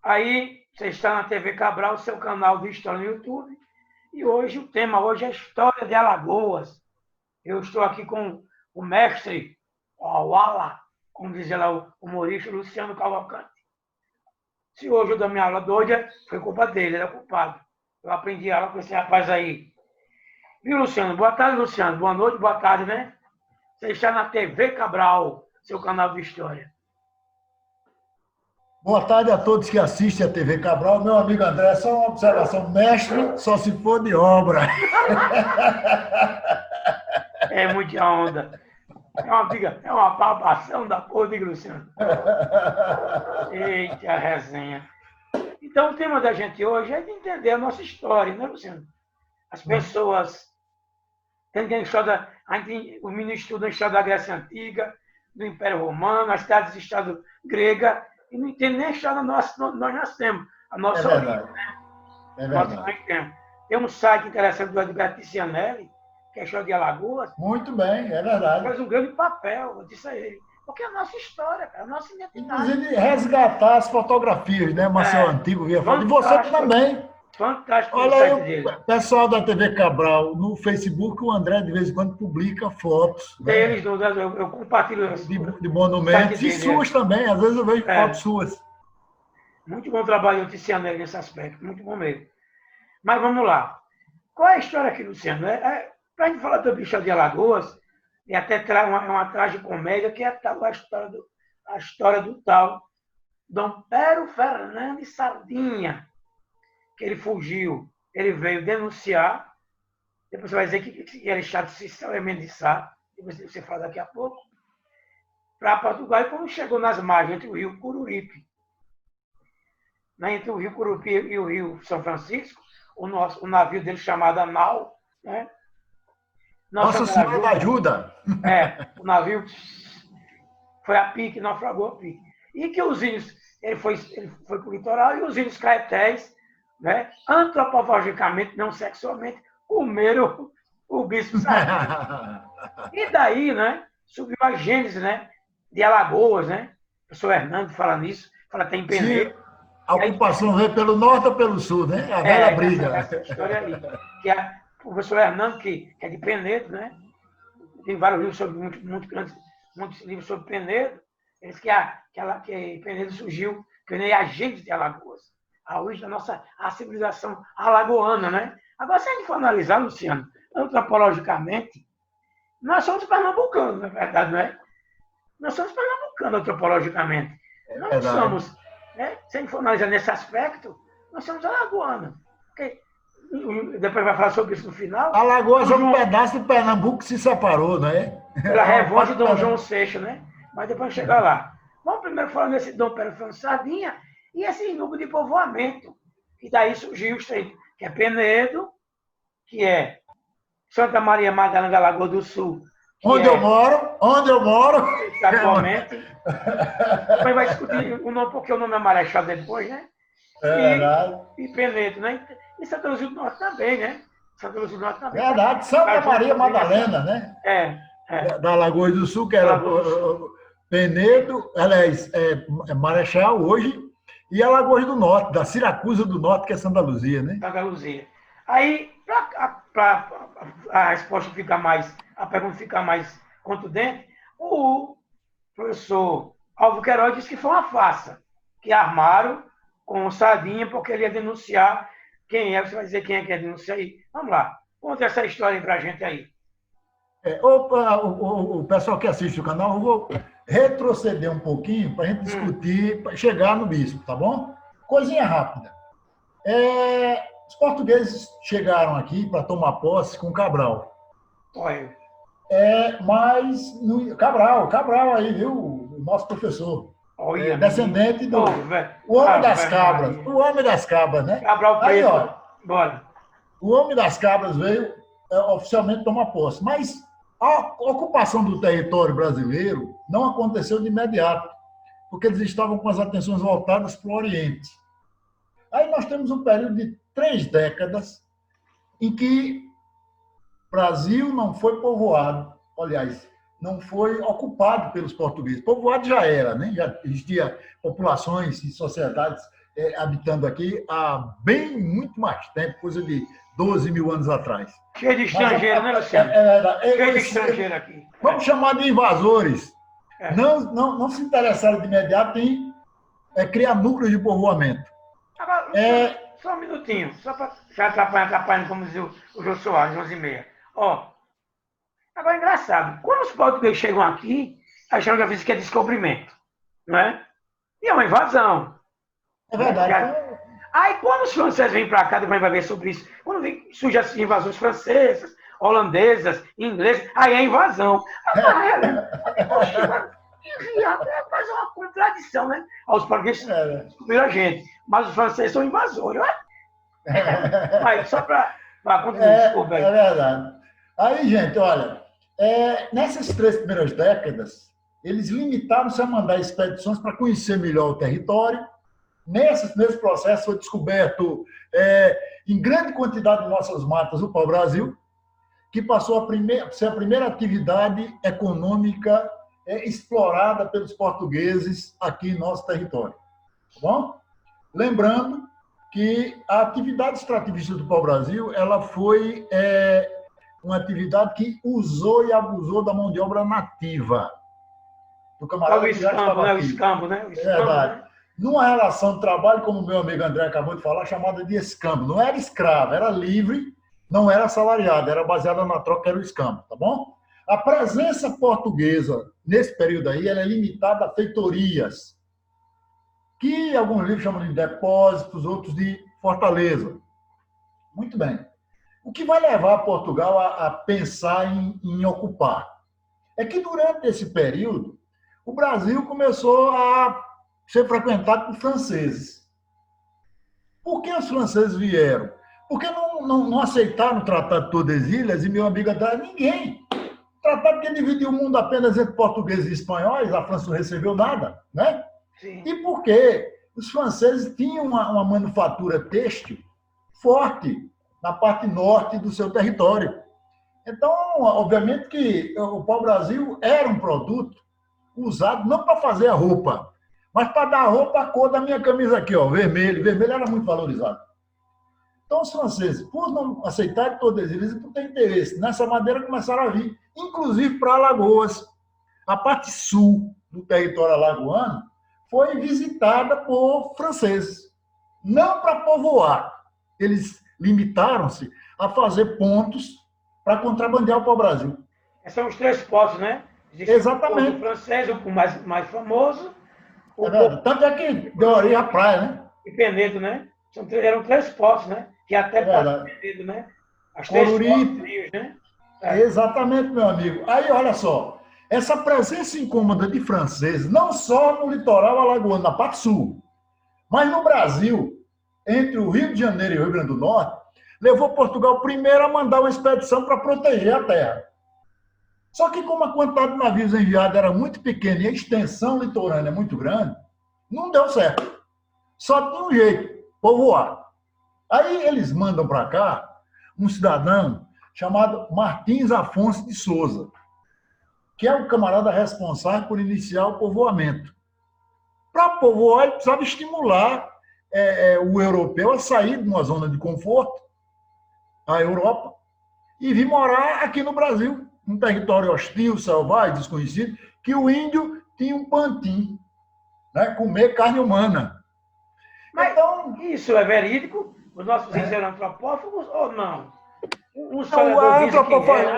Aí, você está na TV Cabral, seu canal de história no YouTube, e hoje o tema hoje é História de Alagoas. Eu estou aqui com o mestre, o Awala, como dizia lá o humorista Luciano Cavalcante. Se hoje eu dou minha aula doida, foi culpa dele, ele é culpado. Eu aprendi aula com esse rapaz aí. Viu, Luciano? Boa tarde, Luciano. Boa noite, boa tarde, né? Você está na TV Cabral, seu canal de história. Boa tarde a todos que assistem a TV Cabral. Meu amigo André, só uma observação. Mestre só se for de obra. É muita onda. É uma babação da porra de Luciano. Eita, resenha. Então, o tema da gente hoje é de entender a nossa história, né, Luciano? As pessoas... Os meninos estudam a história da Grécia Antiga, do Império Romano, as cidades-estado grega, e não entendem nem a história nós nascemos, a nossa origem. Né? É verdade. Tem um site interessante do Edberto Ticianelli, que é a História de Alagoas. Muito bem, é verdade. Faz um grande papel, eu disse a ele. Porque é a nossa história, cara, a nossa identidade. Inclusive, resgatar as fotografias, né? Marcelo Antigo via foto. E você também. Fantástico. Olha aí, o pessoal da TV Cabral, no Facebook, o André, de vez em quando, publica fotos. Deles, né? Eu compartilho de monumentos e suas também. Às vezes eu vejo fotos suas. Muito bom trabalho do Ticianelli nesse aspecto, muito bom mesmo. Mas vamos lá. Qual é a história aqui, Luciano? Para a gente falar do Bicho de Alagoas, e até uma tragicomédia, que é a história do tal Dom Pero Fernandes Sardinha, que ele fugiu, ele veio denunciar, depois você vai dizer que era estado extremamente de Sá, depois você fala daqui a pouco, para Portugal, e quando chegou nas margens entre o rio Cururipe, né, entre o rio Cururipe e o rio São Francisco, o navio dele chamado Nau, né? Nossa Senhora da Ajuda. O navio foi a pique, naufragou a pique. E que os índios, ele foi para o litoral, e os índios caetés, né, antropologicamente, não sexualmente, comeram o bispo Sardinha. E daí, né, subiu a gênese, né, de Alagoas, né? O professor Hernando fala nisso, fala tem Penedo. A ocupação veio pelo norte ou pelo sul, né? A velha briga. Essa história aí. Que o professor Hernando, que é de Penedo, né? Tem vários livros sobre muitos livros sobre Penedo. Ele diz que Penedo surgiu, Penedo é a gênese de Alagoas. A origem da nossa civilização alagoana, né? Agora, se a gente for analisar, Luciano, antropologicamente, nós somos pernambucanos, na verdade, não é? Nós somos pernambucanos antropologicamente. Nós não somos, né? Se a gente for analisar nesse aspecto, nós somos alagoanos. Depois vai falar sobre isso no final. Alagoas é um pedaço de Pernambuco que se separou, não é? Pela revolta de Dom João VI, né? Mas depois chegar lá. Vamos primeiro falar nesse Dom Pedro Fernandes Sardinha e esse núcleo de povoamento, que daí surgiu os três, que é Penedo, que é Santa Maria Madalena da Lagoa do Sul. Onde eu moro. Atualmente. Depois vai discutir o nome, porque o nome é Marechal depois, né? E Penedo, né? E Santa Luzia do Norte também, né? Santa Luzia do Norte também. Verdade, Santa Maria Madalena, né? Da Lagoa do Sul, que era Penedo, aliás, Marechal hoje, e a Lagoa do Norte, da Siracusa do Norte, que é Santa Luzia, né? Santa Luzia. Aí, para a resposta ficar mais, a pergunta ficar mais contundente, o professor Alvo Queiroz disse que foi uma farsa, que armaram com o Sardinha, porque ele ia denunciar quem é. Você vai dizer quem é que ia denunciar aí? Vamos lá, conta essa história para a gente aí. O pessoal que assiste o canal, eu vou retroceder um pouquinho para a gente discutir, para chegar no bispo, tá bom? Coisinha rápida. Os portugueses chegaram aqui para tomar posse com Cabral. Olha. Mas Cabral aí, viu? O nosso professor. Olha, descendente do o Homem das Cabras. O Homem das Cabras, né? Cabral Preto. Aí, ó, bora. O Homem das Cabras veio oficialmente tomar posse. Mas a ocupação do território brasileiro não aconteceu de imediato, porque eles estavam com as atenções voltadas para o Oriente. Aí nós temos um período de 3 décadas em que o Brasil não foi povoado, aliás, não foi ocupado pelos portugueses. Povoado já era, né? Já existia populações e sociedades habitando aqui há bem muito mais tempo, coisa de 12 mil anos atrás. Cheio de estrangeiro, né, Luciano? Cheio de estrangeiro aqui. Vamos chamar de invasores. É. Não se interessaram de imediato em criar núcleos de povoamento. Agora, Luciano, só um minutinho, só para já atrapalhando, como dizia o Jô Soares, 11h30. Ó, agora é engraçado, quando os portugueses chegam aqui, a geografia diz que é descobrimento, não é? E é uma invasão. É verdade. Aí, quando os franceses vêm para cá, depois vai ver sobre isso, quando surgem as invasões francesas, holandesas, inglesas, aí é invasão. É quase uma contradição, né? Os portugueses descobriram a gente, mas os franceses são invasores, não é? Mas só para continuar, desculpa aí. É verdade. Aí, gente, olha, nessas 3 primeiras décadas, eles limitaram-se a mandar expedições para conhecer melhor o território. Nesses processos foi descoberto, em grande quantidade de nossas matas, o pau-brasil, que passou a ser a primeira atividade econômica explorada pelos portugueses aqui em nosso território. Tá bom? Lembrando que a atividade extrativista do pau-brasil ela foi uma atividade que usou e abusou da mão de obra nativa. Do camarada o escambo, né? O escambo, né? É verdade. Numa relação de trabalho, como o meu amigo André acabou de falar, chamada de escambo. Não era escravo, era livre, não era assalariado, era baseada na troca, que era o escambo, tá bom? A presença portuguesa, nesse período aí, ela é limitada a feitorias, que alguns livros chamam de depósitos, outros de fortaleza. Muito bem. O que vai levar Portugal a pensar em ocupar? É que durante esse período, o Brasil começou a ser frequentado por franceses. Por que os franceses vieram? Porque não aceitaram o Tratado de Tordesilhas e meu amigo atrás, ninguém. O tratado que dividiu o mundo apenas entre portugueses e espanhóis, a França não recebeu nada, né? Sim. E por quê? Os franceses tinham uma manufatura têxtil forte na parte norte do seu território. Então, obviamente que o pau-brasil era um produto usado não para fazer a roupa, mas para dar a roupa à cor da minha camisa aqui, ó, vermelho. Vermelho era muito valorizado. Então, os franceses, por não aceitarem Tordesilhas e por ter interesse nessa madeira, começaram a vir, inclusive para Alagoas. A parte sul do território alagoano foi visitada por franceses, não para povoar. Eles limitaram-se a fazer pontos para contrabandear o pau-brasil. São os 3 portos, né? Existe Exatamente. O francês, o mais famoso. Tanto é que deu origem à praia, né? E Penedo, né? Eram 3 portos, né? Que até Penedo, né? As 3 portos frios, né? Exatamente, meu amigo. Aí, olha só. Essa presença incômoda de franceses, não só no litoral alagoano, na parte sul, mas no Brasil, entre o Rio de Janeiro e o Rio Grande do Norte, levou Portugal primeiro a mandar uma expedição para proteger a terra. Só que como a quantidade de navios enviados era muito pequena e a extensão litorânea muito grande, não deu certo. Só tinha um jeito, povoar. Aí eles mandam para cá um cidadão chamado Martins Afonso de Souza, que é o camarada responsável por iniciar o povoamento. Para povoar, ele precisava estimular o europeu a sair de uma zona de conforto, a Europa, e vir morar aqui no Brasil, um território hostil, selvagem, desconhecido, que o índio tinha um pantim, né? Comer carne humana. Mas então, isso é verídico? Os nossos índios eram antropófagos ou não?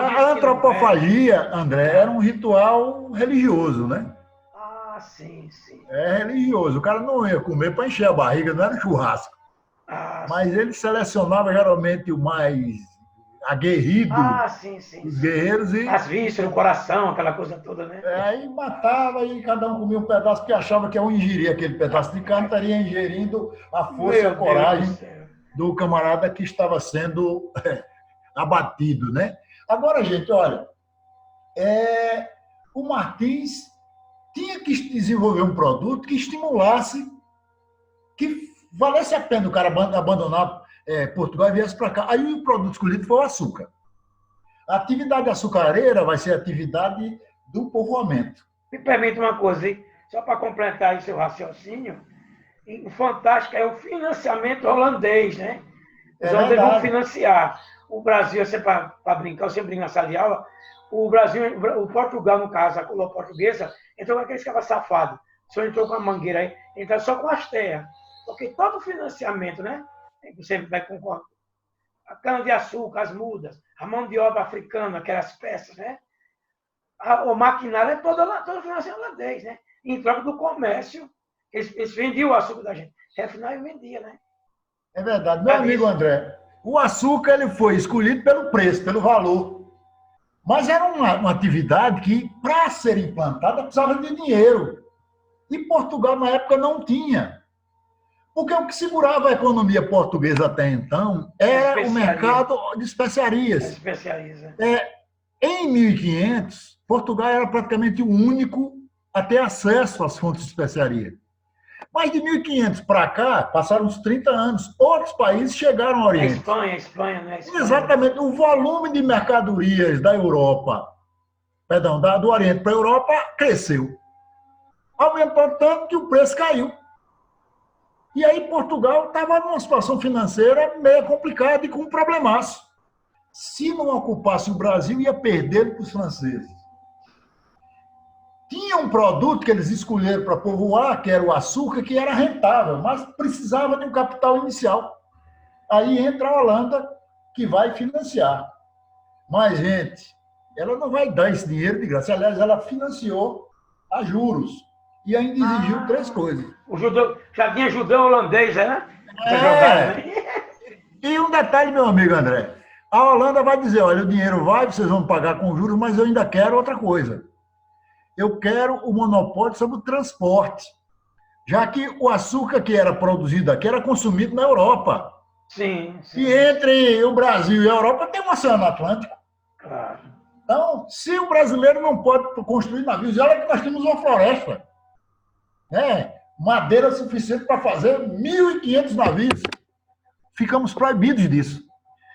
A antropofagia, André, era um ritual religioso, né? Ah, sim, sim. É religioso. O cara não ia comer para encher a barriga, não era churrasco. Mas ele selecionava geralmente o mais aguerrido dos guerreiros. E as vísceras, o coração, aquela coisa toda, né? Aí matava e cada um comia um pedaço, porque achava que ao ingerir aquele pedaço de carne, estaria ingerindo a força e a coragem do camarada que estava sendo abatido, né? Agora, gente, olha, o Martins tinha que desenvolver um produto que estimulasse, que valesse a pena o cara abandonar Portugal e viesse para cá. Aí o produto escolhido foi o açúcar. A atividade açucareira vai ser a atividade do povoamento. Me permite uma coisa, hein? Só para completar aí seu raciocínio, E o fantástico é o financiamento holandês, né? Os É holandeses vão verdade. financiar. O Brasil, para brincar, eu sempre brinco na sala de aula, o Brasil, o Portugal, no caso, a coroa portuguesa, entrou com aqueles caras safados. Só entrou com a mangueira aí, entrou só com as terras. Porque todo o financiamento, né? Você vai com a cana-de-açúcar, as mudas, a mão de obra africana, aquelas peças, né? O maquinário é todo financiamento holandês, né? Em troca do comércio, eles vendiam o açúcar da gente. Refinal, e vendia, né? É verdade. Meu Sabe amigo isso? André, o açúcar ele foi escolhido pelo preço, pelo valor. Mas era uma atividade que, para ser implantada, precisava de dinheiro. E Portugal, na época, não tinha. Porque o que segurava a economia portuguesa até então As era o especiarias. mercado de As especiarias. especiarias. Em 1500, Portugal era praticamente o único a ter acesso às fontes de especiaria. Mas de 1500 para cá, passaram uns 30 anos, outros países chegaram ao Oriente. A Espanha, né? A Espanha. Exatamente, o volume de mercadorias da Europa, perdão, do Oriente para a Europa cresceu. Aumentou tanto que o preço caiu. E aí Portugal estava numa situação financeira meio complicada e com um problemaço. Se não ocupasse o Brasil, ia perder para os franceses. Tinha um produto que eles escolheram para povoar, que era o açúcar, que era rentável, mas precisava de um capital inicial. Aí entra a Holanda, que vai financiar. Mas, gente, ela não vai dar esse dinheiro de graça. Aliás, ela financiou a juros. E ainda exigiu três coisas. O judeu, já tinha judeu holandês, né? Essa jogada, É! né? E um detalhe, meu amigo André. A Holanda vai dizer, olha, o dinheiro vai, vocês vão pagar com juros, mas eu ainda quero outra coisa. Eu quero o monopólio sobre o transporte. Já que o açúcar que era produzido aqui era consumido na Europa. Sim, sim. E entre o Brasil e a Europa tem um oceano Atlântico. Claro. Então, se o brasileiro não pode construir navios, olha que nós temos uma floresta, né? Madeira suficiente para fazer 1.500 navios. Ficamos proibidos disso.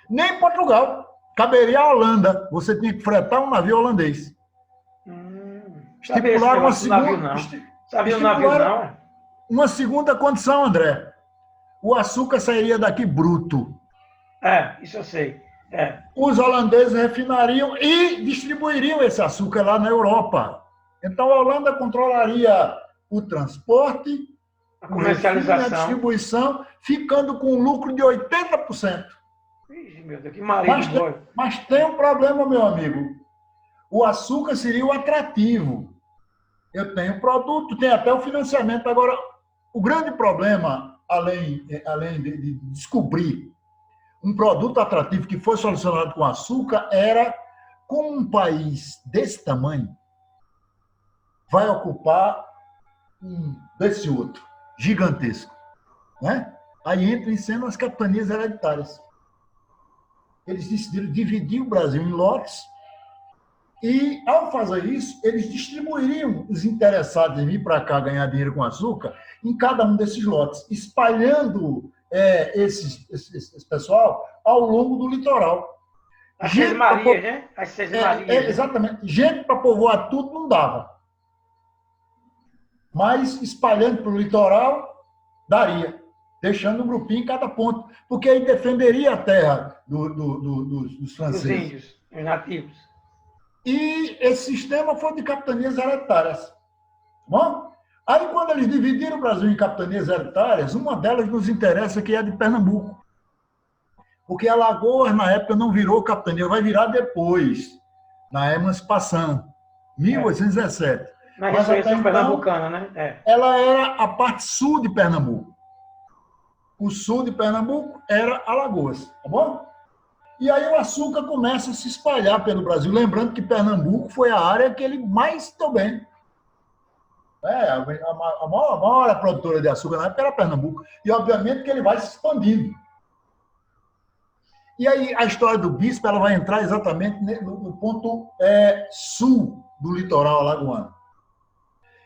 Nem Portugal. Caberia a Holanda. Você tinha que fretar um navio holandês. Sabia esse Estipular uma negócio do navio, segunda, não. Sabia o navio, não? uma segunda condição, André. O açúcar sairia daqui bruto. É, isso eu sei. É. Os holandeses refinariam e distribuiriam esse açúcar lá na Europa. Então a Holanda controlaria o transporte, A o refino e a comercialização. distribuição, ficando com um lucro de 80%. Ixi, meu Deus, que marido bom. Mas tem um problema, meu amigo. O açúcar seria o atrativo. Eu tenho produto, tem até o financiamento. Agora, o grande problema, além de descobrir um produto atrativo que foi solucionado com açúcar, era como um país desse tamanho vai ocupar desse outro, gigantesco. Né? Aí entra em cena as capitanias hereditárias. Eles decidiram dividir o Brasil em lotes e, ao fazer isso, eles distribuiriam os interessados em vir para cá ganhar dinheiro com açúcar em cada um desses lotes, espalhando esse pessoal ao longo do litoral. As Seis Marias, né? As Seis Marias. Exatamente. Gente para povoar tudo não dava. Mas espalhando para o litoral, daria. Deixando um grupinho em cada ponto. Porque aí defenderia a terra dos franceses. Dos índios, os nativos. E esse sistema foi de capitanias hereditárias. Bom? Aí, quando eles dividiram o Brasil em capitanias hereditárias, uma delas nos interessa, que é a de Pernambuco. Porque Alagoas, na época, não virou capitania, vai virar depois, na emancipação, 1817. Na ressurreição pernambucana, né? Ela era a parte sul de Pernambuco. O sul de Pernambuco era Alagoas, tá bom? E aí o açúcar começa a se espalhar pelo Brasil. Lembrando que Pernambuco foi a área que ele mais deu bem. A maior produtora de açúcar na época era Pernambuco. E, obviamente, que ele vai se expandindo. E aí a história do bispo ela vai entrar exatamente no ponto sul do litoral alagoano.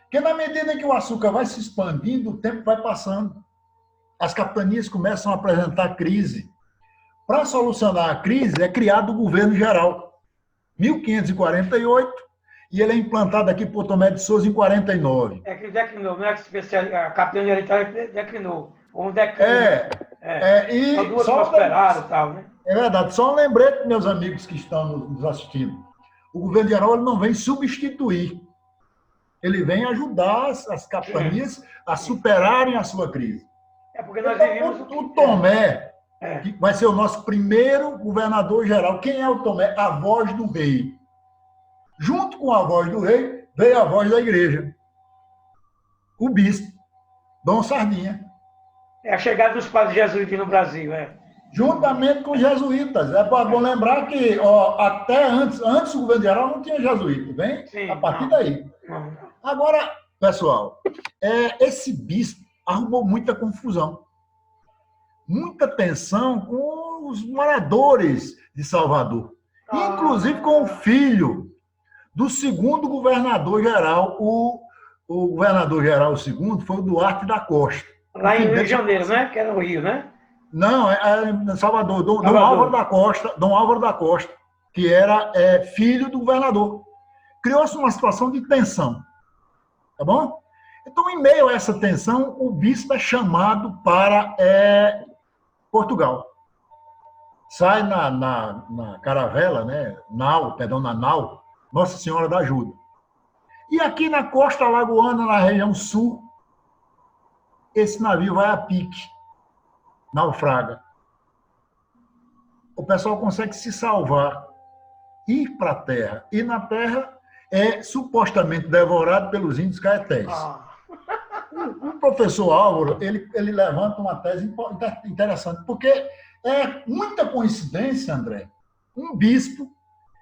Porque na medida que o açúcar vai se expandindo, o tempo vai passando. As capitanias começam a apresentar crise. Para solucionar a crise, é criado o governo geral. 1548, e ele é implantado aqui por Tomé de Souza em 49. É que ele declinou, não é que a capitania hereditária declinou. Ou declinou. E Só duas só prosperaram e tal, né? É verdade. Só um lembrete, meus amigos que estão nos assistindo. O governo geral ele não vem substituir. Ele vem ajudar as capitanias a superarem a sua crise. É porque nós então, vivemos o Tomé, que vai ser o nosso primeiro governador geral. Quem é o Tomé? A voz do rei. Junto com a voz do rei, veio a voz da igreja. O bispo, Dom Sardinha. É a chegada dos padres jesuítas no Brasil, Juntamente com os jesuítas. É bom lembrar que até antes do governo geral não tinha jesuíta, bem? Sim, a partir daí. Não. Agora, pessoal, esse bispo arrumou muita confusão, muita tensão com os moradores de Salvador, inclusive com o filho do segundo governador-geral, o governador-geral segundo foi o Duarte da Costa. Lá em Rio de Janeiro, né? Que era no Rio, né? Não, em Salvador, Dom Álvaro da Costa, que era filho do governador. Criou-se uma situação de tensão, tá bom? Então, em meio a essa tensão, o bispo é chamado para Portugal. Sai na caravela, né? Na nau, Nossa Senhora da Ajuda. E aqui na costa alagoana, na região sul, esse navio vai a pique, naufraga. O pessoal consegue se salvar, ir para a terra. E na terra é supostamente devorado pelos índios caetés. O professor Álvaro, ele levanta uma tese interessante, porque é muita coincidência, André, um bispo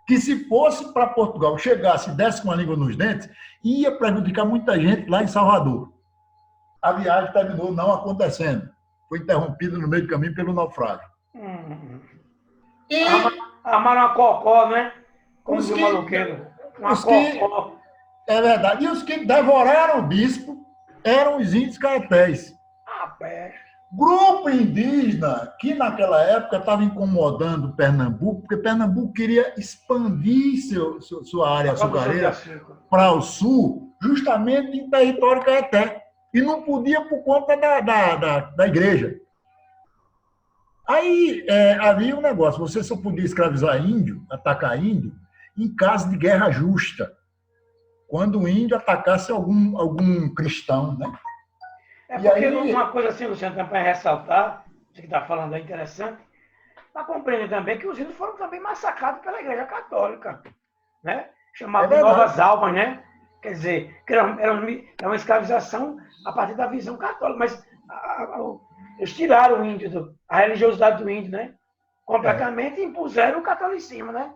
que, se fosse para Portugal, chegasse e desse com a língua nos dentes, ia prejudicar muita gente lá em Salvador. A viagem terminou não acontecendo. Foi interrompida no meio do caminho pelo naufrágio. E armaram uma cocó, né? Como diz o maluqueiro. Uma cocó. É verdade. E os que devoraram o bispo eram os índios caetés. Grupo indígena que naquela época estava incomodando Pernambuco, porque Pernambuco queria expandir sua área açucareira para o sul, justamente em território caeté. E não podia por conta da igreja. Aí havia um negócio, você só podia escravizar índio, atacar índio, em caso de guerra justa, quando o índio atacasse algum cristão, né? Porque aí, uma coisa assim, Luciano, também para ressaltar, você que está falando é interessante, para compreender também que os índios foram também massacrados pela Igreja Católica, né? Chamado de Novas Almas, né? Quer dizer, que era uma escravização a partir da visão católica, mas eles tiraram o índio, a religiosidade do índio, né? Completamente e impuseram o catolicismo, né?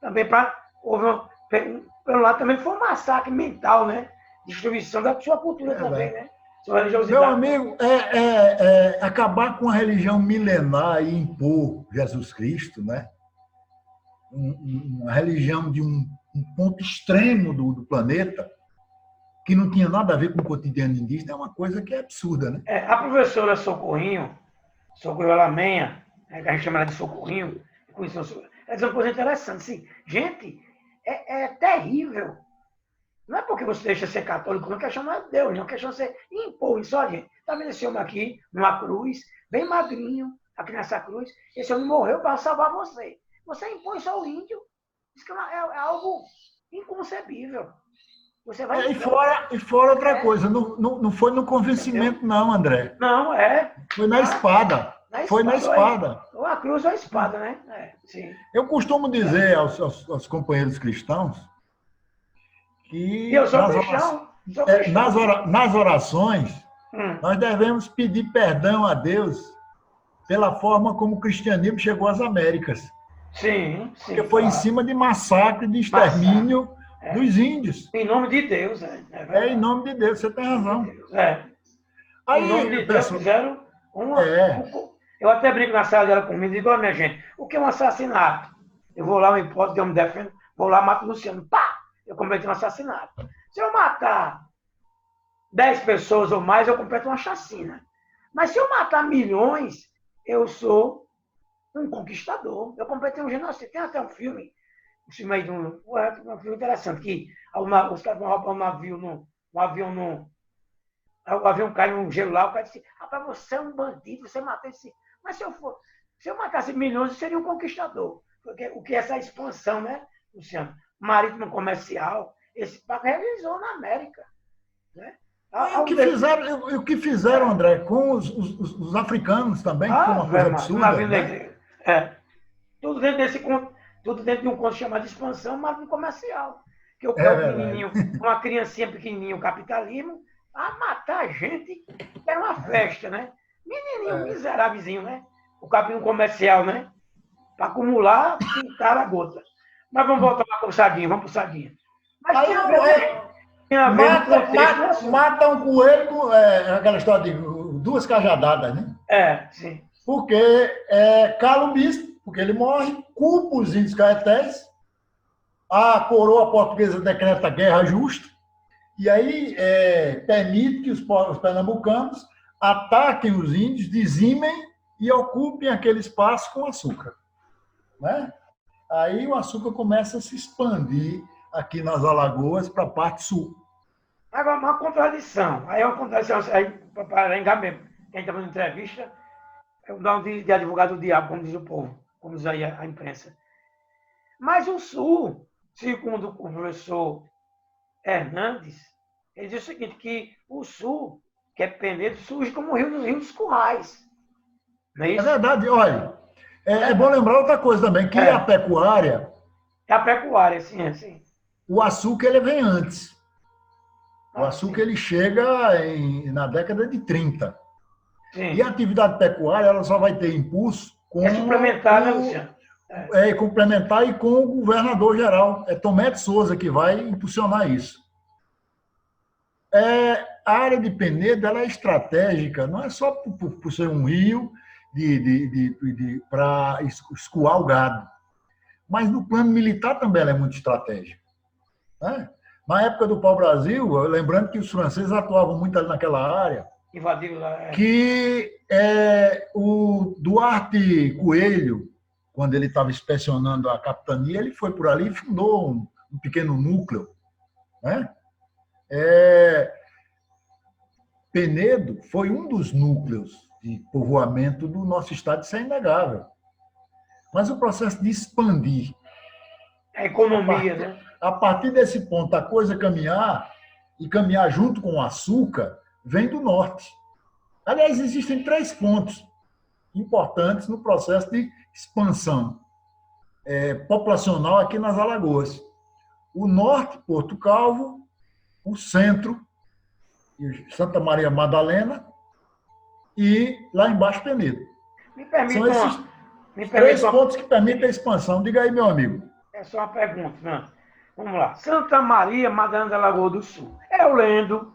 Também pelo lado também foi um massacre mental, né? Destruição da sua cultura também, né? Sua religiosidade. Meu amigo, acabar com a religião milenar e impor Jesus Cristo, né? Uma religião de um ponto extremo do planeta, que não tinha nada a ver com o cotidiano indígena, é uma coisa que é absurda, né? A professora Socorrinho Alamenha, que a gente chama ela de Socorrinho, ela diz uma coisa interessante, assim, gente, é terrível. Não é porque você deixa ser católico, não questiona Deus, não questiona você impor isso, olha, gente, tá vendo esse homem aqui, numa cruz, bem magrinho, aqui nessa cruz, esse homem morreu para salvar você. Você impõe só o índio, isso que é algo inconcebível. Você vai e fora outra coisa, não foi no convencimento, entendeu? Não, André. Não, Foi na espada. Foi na espada. Ou a cruz ou a espada, né? Sim. Eu costumo dizer aos companheiros cristãos que eu sou cristão. Nas orações, nós devemos pedir perdão a Deus pela forma como o cristianismo chegou às Américas. Sim. Porque foi em cima de massacre, de extermínio dos índios. Em nome de Deus, em nome de Deus, você tem razão. Aí, em nome de Deus, fizeram eu até brinco na sala dela comigo e digo, minha gente, o que é um assassinato? Eu vou lá, uma hipótese, eu me defendo, vou lá, mato o Luciano, pá! Eu cometi um assassinato. Se eu matar 10 pessoas ou mais, eu completo uma chacina. Mas se eu matar milhões, eu sou um conquistador. Eu completei um genocídio. Tem até um filme filme aí de um filme interessante, que os caras vão roubar o avião cai num gelo lá, o cara disse, rapaz, você é um bandido, você matou esse. Mas se eu matasse milhões, eu seria um conquistador. Porque o que é essa expansão, né, Luciano? Marítimo comercial, esse papo realizou na América. Né? O que fizeram, André, com os africanos também, que foi uma coisa absurda. Né? Tudo dentro de um conto chamado expansão, marítimo comercial. Que o pequenininho, uma criancinha pequenininha, o capitalismo, a matar a gente, era uma festa, né? Menininho, miserávelzinho, né? O capitalismo comercial, né? Para acumular, pintar a gota. Mas vamos voltar para o Sardinha, vamos para o Sardinha. Mas aí mata um coelho, aquela história de 2 cajadadas, né? Sim. Porque cala o bispo, porque ele morre, culpa os índios caetés, a coroa portuguesa decreta guerra justa, e aí permite que os povos pernambucanos ataquem os índios, dizimem e ocupem aquele espaço com açúcar. Né? Aí o açúcar começa a se expandir aqui nas Alagoas para a parte sul. Agora, uma contradição. Aí é uma contradição, aí, para enganar mesmo. Quem está fazendo entrevista, é um nome de advogado do diabo, como diz o povo, como diz aí a imprensa. Mas o sul, segundo o professor Hernandes, ele diz o seguinte, que o sul, que é Penedo, surge como o Rio dos Currais. Não é isso? É verdade, olha. É bom lembrar outra coisa também, que a pecuária... É a pecuária, sim. O açúcar ele vem antes. O açúcar ele chega na década de 30. Sim. E a atividade pecuária ela só vai ter impulso com... suplementar, né, Luciano? Complementar e com o governador geral. É Tomé de Souza que vai impulsionar isso. A área de Penedo ela é estratégica, não é só por ser um rio para escoar o gado, mas no plano militar também ela é muito estratégica. Né? Na época do pau-brasil, lembrando que os franceses atuavam muito ali naquela área, invadiram lá. Que o Duarte Coelho, quando ele estava inspecionando a capitania, ele foi por ali e fundou um pequeno núcleo. Né? Penedo foi um dos núcleos de povoamento do nosso estado, isso é inegável. Mas o processo de expandir a economia, né? A partir desse ponto, a coisa caminhar junto com o açúcar, vem do norte. Aliás, existem 3 pontos importantes no processo de expansão populacional aqui nas Alagoas. O norte, Porto Calvo, o centro, Santa Maria Madalena, e lá embaixo Penedo. São esses 3 pontos que permitem a expansão. Diga aí, meu amigo. É só uma pergunta, né? Vamos lá. Santa Maria Madalena da Lagoa do Sul. Eu lendo,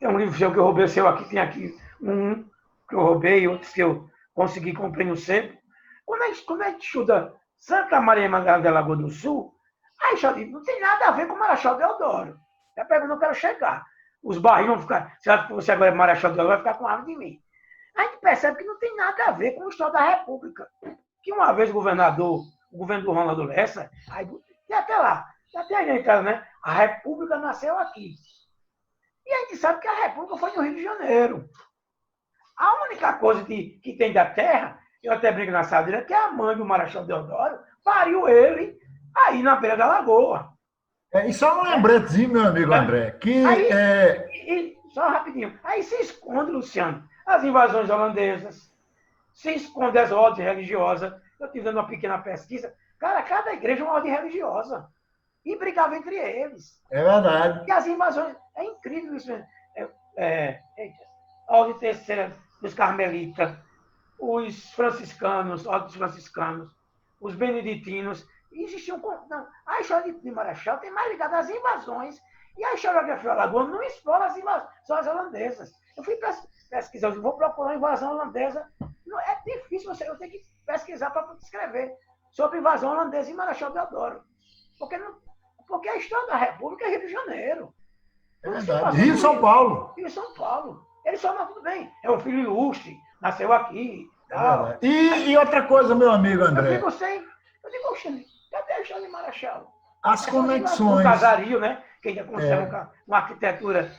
tem um livro seu que eu roubei, seu aqui, tem aqui um que eu roubei, outros que eu consegui comprar no centro. Quando a gente estuda Santa Maria Madalena da Lagoa do Sul, aí não tem nada a ver com Marechal Deodoro. Já pergunta, eu quero chegar. Os barris vão ficar, se você agora é Marechal Deodoro, vai ficar com raiva de mim. A gente percebe que não tem nada a ver com o Estado da República. Que uma vez o governo do Ronaldo Lessa, aí, e até lá, até a gente, né? A República nasceu aqui. E a gente sabe que a República foi no Rio de Janeiro. A única coisa que tem da terra, eu até brinco na sadeira, que a mãe do Marechal Deodoro pariu ele aí na beira da lagoa. E só um lembretezinho, meu amigo André, que... Só rapidinho. Aí se esconde, Luciano, as invasões holandesas, se esconde as ordens religiosas. Eu estive dando uma pequena pesquisa. Cara, cada igreja é uma ordem religiosa. E brigava entre eles. É verdade. E as invasões... É incrível isso. A ordem terceira dos carmelitas, os franciscanos, a ordem dos franciscanos, os beneditinos. Existiam... Não, a história de Marechal tem mais ligada às invasões. E a historiografia alagoana não explora as invasões holandesas. Eu fui pesquisar, eu vou procurar uma invasão holandesa. Não, é difícil, eu tenho que pesquisar para escrever sobre a invasão holandesa em Marechal Deodoro. Porque a história da República é Rio de Janeiro. É verdade. Rio e São Paulo. Rio e São Paulo. Ele só não tudo bem. É um filho ilustre, nasceu aqui. E outra coisa, meu amigo André. Eu digo, Cadê a história de Marechal? As Um conexões. casario, né? Que ainda conserva uma arquitetura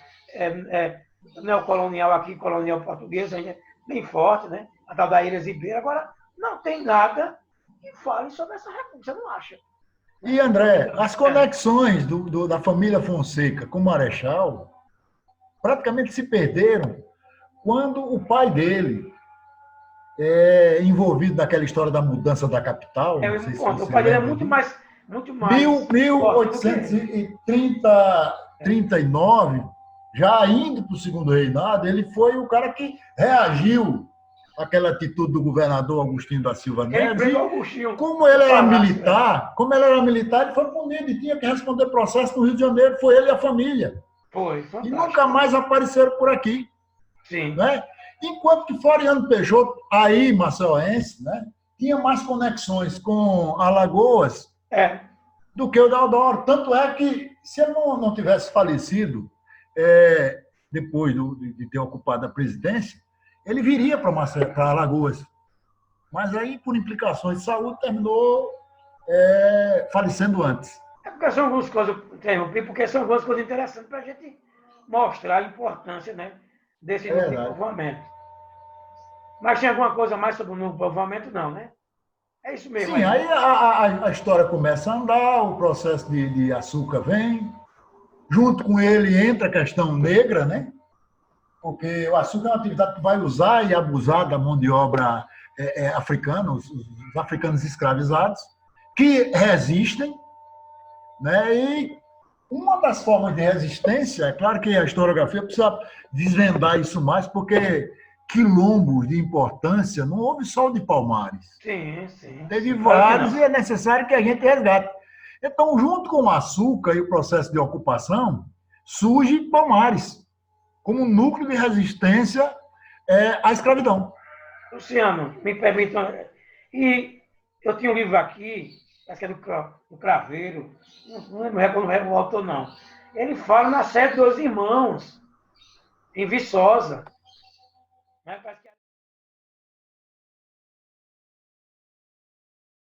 neocolonial aqui, colonial portuguesa, ainda bem forte, né? A tal da Ilha Ribeira. Agora, não tem nada que fale sobre essa república, você não acha? E, André, as conexões da família Fonseca com o Marechal praticamente se perderam quando o pai dele é envolvido naquela história da mudança da capital. É o Não mesmo sei se ponto. O você pai dele é lembra muito disso. mais. Muito mais. 1839, já indo para o segundo reinado, ele foi o cara que reagiu àquela atitude do governador Agostinho da Silva Ele Neves. prendeu E Agostinho. como ele era militar, ele foi punido e tinha que responder processo no Rio de Janeiro. Foi ele e a família. Foi, E fantástico. nunca mais apareceram por aqui. Sim. Né? Enquanto que Floriano Peixoto, aí, maceiense, né, tinha mais conexões com Alagoas do que o Deodoro. Tanto é que, se ele não tivesse falecido depois de ter ocupado a presidência, ele viria para Alagoas. Mas aí, por implicações de saúde, terminou falecendo antes. É porque são algumas coisas, porque são algumas coisas interessantes para a gente mostrar a importância, né, desse novo povoamento. Mas tem alguma coisa mais sobre o novo povoamento? Não, né? É isso mesmo. Sim, aí a história começa a andar, o processo de açúcar vem, junto com ele entra a questão negra, né? Porque o açúcar é uma atividade que vai usar e abusar da mão de obra africana, os africanos escravizados, que resistem, né? E uma das formas de resistência, é claro que a historiografia precisa desvendar isso mais, porque quilombos de importância não houve só o de Palmares. Sim, sim. Teve vários e é necessário que a gente resgate. Então, junto com o açúcar e o processo de ocupação, surge Palmares como um núcleo de resistência à escravidão. Luciano, me permitam. E eu tinha um livro aqui, acho que é do Craveiro, não lembro quando o autor, não. Ele fala na série dos irmãos, em Viçosa. Né?